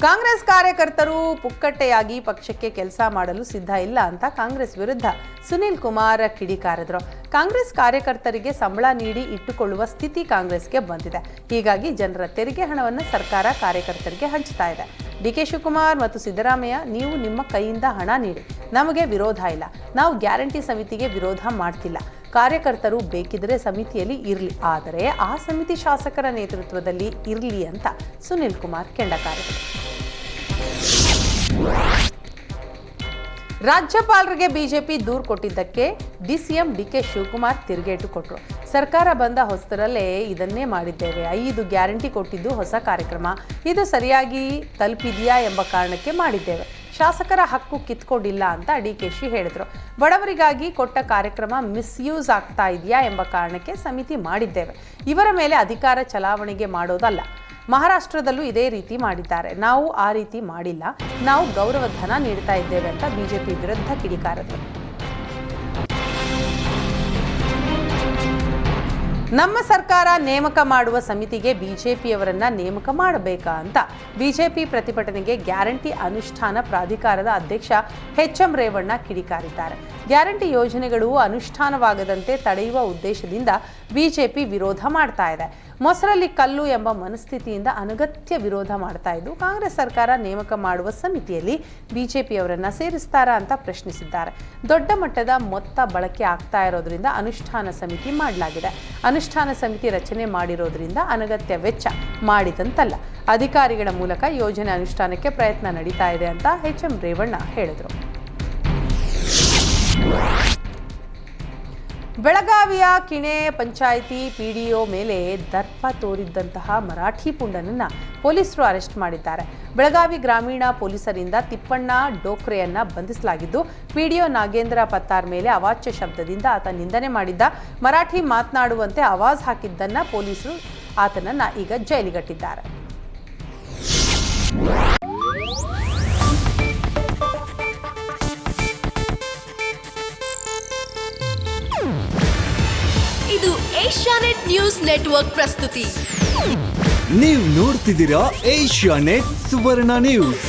ಕಾಂಗ್ರೆಸ್ ಕಾರ್ಯಕರ್ತರು ಪುಕ್ಕಟ್ಟೆಯಾಗಿ ಪಕ್ಷಕ್ಕೆ ಕೆಲಸ ಮಾಡಲು ಸಿದ್ಧ ಇಲ್ಲ ಅಂತ ಕಾಂಗ್ರೆಸ್ ವಿರುದ್ಧ ಸುನೀಲ್ ಕುಮಾರ್ ಕಿಡಿಕಾರಿದ್ರು. ಕಾಂಗ್ರೆಸ್ ಕಾರ್ಯಕರ್ತರಿಗೆ ಸಂಬಳ ನೀಡಿ ಇಟ್ಟುಕೊಳ್ಳುವ ಸ್ಥಿತಿ ಕಾಂಗ್ರೆಸ್ಗೆ ಬಂದಿದೆ. ಹೀಗಾಗಿ ಜನರ ತೆರಿಗೆ ಹಣವನ್ನು ಸರ್ಕಾರ ಕಾರ್ಯಕರ್ತರಿಗೆ ಹಂಚ್ತಾ ಇದೆ. ಡಿ.ಕೆ. ಶಿವಕುಮಾರ್ ಮತ್ತು ಸಿದ್ದರಾಮಯ್ಯ, ನೀವು ನಿಮ್ಮ ಕೈಯಿಂದ ಹಣ ನೀಡಿ, ನಮಗೆ ವಿರೋಧ ಇಲ್ಲ. ನಾವು ಗ್ಯಾರಂಟಿ ಸಮಿತಿಗೆ ವಿರೋಧ ಮಾಡ್ತಿಲ್ಲ. ಕಾರ್ಯಕರ್ತರು ಬೇಕಿದ್ರೆ ಸಮಿತಿಯಲ್ಲಿ ಇರಲಿ, ಆದರೆ ಆ ಸಮಿತಿ ಶಾಸಕರ ನೇತೃತ್ವದಲ್ಲಿ ಇರಲಿ ಅಂತ ಸುನೀಲ್ ಕುಮಾರ್ ಕೆಂಡಕಾರಿದರು. ರಾಜ್ಯಪಾಲರಿಗೆ ಬಿಜೆಪಿ ದೂರು ಕೊಟ್ಟಿದ್ದಕ್ಕೆ ಡಿಸಿಎಂ ಡಿ.ಕೆ. ಶಿವಕುಮಾರ್ ತಿರುಗೇಟು ಕೊಟ್ಟರು. ಸರ್ಕಾರ ಬಂದ ಹೊಸದರಲ್ಲೇ ಇದನ್ನೇ ಮಾಡಿದ್ದೇವೆ. 5 ಗ್ಯಾರಂಟಿ ಕೊಟ್ಟಿದ್ದು ಹೊಸ ಕಾರ್ಯಕ್ರಮ, ಇದು ಸರಿಯಾಗಿ ತಲುಪಿದೆಯಾ ಎಂಬ ಕಾರಣಕ್ಕೆ ಮಾಡಿದ್ದೇವೆ. ಶಾಸಕರ ಹಕ್ಕು ಕಿತ್ಕೊಂಡಿಲ್ಲ ಅಂತ ಡಿ.ಕೆ.ಶಿ ಹೇಳಿದರು. ಬಡವರಿಗಾಗಿ ಕೊಟ್ಟ ಕಾರ್ಯಕ್ರಮ ಮಿಸ್ಯೂಸ್ ಆಗ್ತಾ ಇದೆಯಾ ಎಂಬ ಕಾರಣಕ್ಕೆ ಸಮಿತಿ ಮಾಡಿದ್ದೇವೆ. ಇವರ ಮೇಲೆ ಅಧಿಕಾರ ಚಲಾವಣೆಗೆ ಮಾಡೋದಲ್ಲ. ಮಹಾರಾಷ್ಟ್ರದಲ್ಲೂ ಇದೇ ರೀತಿ ಮಾಡಿದ್ದಾರೆ. ನಾವು ಆ ರೀತಿ ಮಾಡಿಲ್ಲ. ನಾವು ಗೌರವಧನ ನೀಡ್ತಾ ಇದ್ದೇವೆ ಅಂತ ಬಿಜೆಪಿ ವಿರುದ್ಧ ಕಿಡಿಕಾರಿದರು. ನಮ್ಮ ಸರ್ಕಾರ ನೇಮಕ ಮಾಡುವ ಸಮಿತಿಗೆ ಬಿಜೆಪಿಯವರನ್ನ ನೇಮಕ ಮಾಡಬೇಕಾ ಅಂತ ಬಿಜೆಪಿ ಪ್ರತಿಭಟನೆಗೆ ಗ್ಯಾರಂಟಿ ಅನುಷ್ಠಾನ ಪ್ರಾಧಿಕಾರದ ಅಧ್ಯಕ್ಷ ಎಚ್.ಎಂ. ರೇವಣ್ಣ ಕಿಡಿಕಾರಿದ್ದಾರೆ. ಗ್ಯಾರಂಟಿ ಯೋಜನೆಗಳು ಅನುಷ್ಠಾನವಾಗದಂತೆ ತಡೆಯುವ ಉದ್ದೇಶದಿಂದ ಬಿಜೆಪಿ ವಿರೋಧ ಮಾಡ್ತಾ ಇದೆ. ಮೊಸರಲ್ಲಿ ಕಲ್ಲು ಎಂಬ ಮನಸ್ಥಿತಿಯಿಂದ ಅನಗತ್ಯ ವಿರೋಧ ಮಾಡ್ತಾ ಇದ್ದು, ಕಾಂಗ್ರೆಸ್ ಸರ್ಕಾರ ನೇಮಕ ಮಾಡುವ ಸಮಿತಿಯಲ್ಲಿ ಬಿಜೆಪಿಯವರನ್ನ ಸೇರಿಸ್ತಾರಾ ಅಂತ ಪ್ರಶ್ನಿಸಿದ್ದಾರೆ. ದೊಡ್ಡ ಮಟ್ಟದ ಮೊತ್ತ ಬಳಕೆ ಆಗ್ತಾ ಇರೋದ್ರಿಂದ ಅನುಷ್ಠಾನ ಸಮಿತಿ ಮಾಡಲಾಗಿದೆ. ಅನುಷ್ಠಾನ ಸಮಿತಿ ರಚನೆ ಮಾಡಿರೋದ್ರಿಂದ ಅನಗತ್ಯ ವೆಚ್ಚ ಮಾಡಿದಂತಲ್ಲ. ಅಧಿಕಾರಿಗಳ ಮೂಲಕ ಯೋಜನೆ ಅನುಷ್ಠಾನಕ್ಕೆ ಪ್ರಯತ್ನ ನಡೀತಾ ಇದೆ ಅಂತ ಎಚ್.ಎಂ. ರೇವಣ್ಣ ಹೇಳಿದರು. ಬೆಳಗಾವಿಯ ಕಿಣೆ ಪಂಚಾಯಿತಿ ಪಿಡಿಒ ಮೇಲೆ ದರ್ಪ ತೋರಿದ್ದಂತಹ ಮರಾಠಿ ಪುಂಡನನ್ನ ಪೊಲೀಸರು ಅರೆಸ್ಟ್ ಮಾಡಿದ್ದಾರೆ. ಬೆಳಗಾವಿ ಗ್ರಾಮೀಣ ಪೊಲೀಸರಿಂದ ತಿಪ್ಪಣ್ಣ ಡೋಕ್ರೆಯನ್ನ ಬಂಧಿಸಲಾಗಿದ್ದು, ಪಿಡಿಒ ನಾಗೇಂದ್ರ ಪತ್ತಾರ್ ಮೇಲೆ ಅವಾಚ್ಯ ಶಬ್ದದಿಂದ ಆತ ನಿಂದನೆ ಮಾಡಿದ್ದ, ಮರಾಠಿ ಮಾತನಾಡುವಂತೆ ಆವಾಜ್ ಹಾಕಿದ್ದನ್ನ ಪೊಲೀಸರು ಆತನನ್ನ ಈಗ ಜೈಲಿಗಟ್ಟಿದ್ದಾರೆ. ಇದು ಏಷ್ಯಾನೆಟ್ ನ್ಯೂಸ್ ನೆಟ್ವರ್ಕ್ ಪ್ರಸ್ತುತಿ. ನೀವು ನೋಡ್ತಿದ್ದೀರಾ ಏಷ್ಯಾನೆಟ್ ಸುವರ್ಣ ನ್ಯೂಸ್.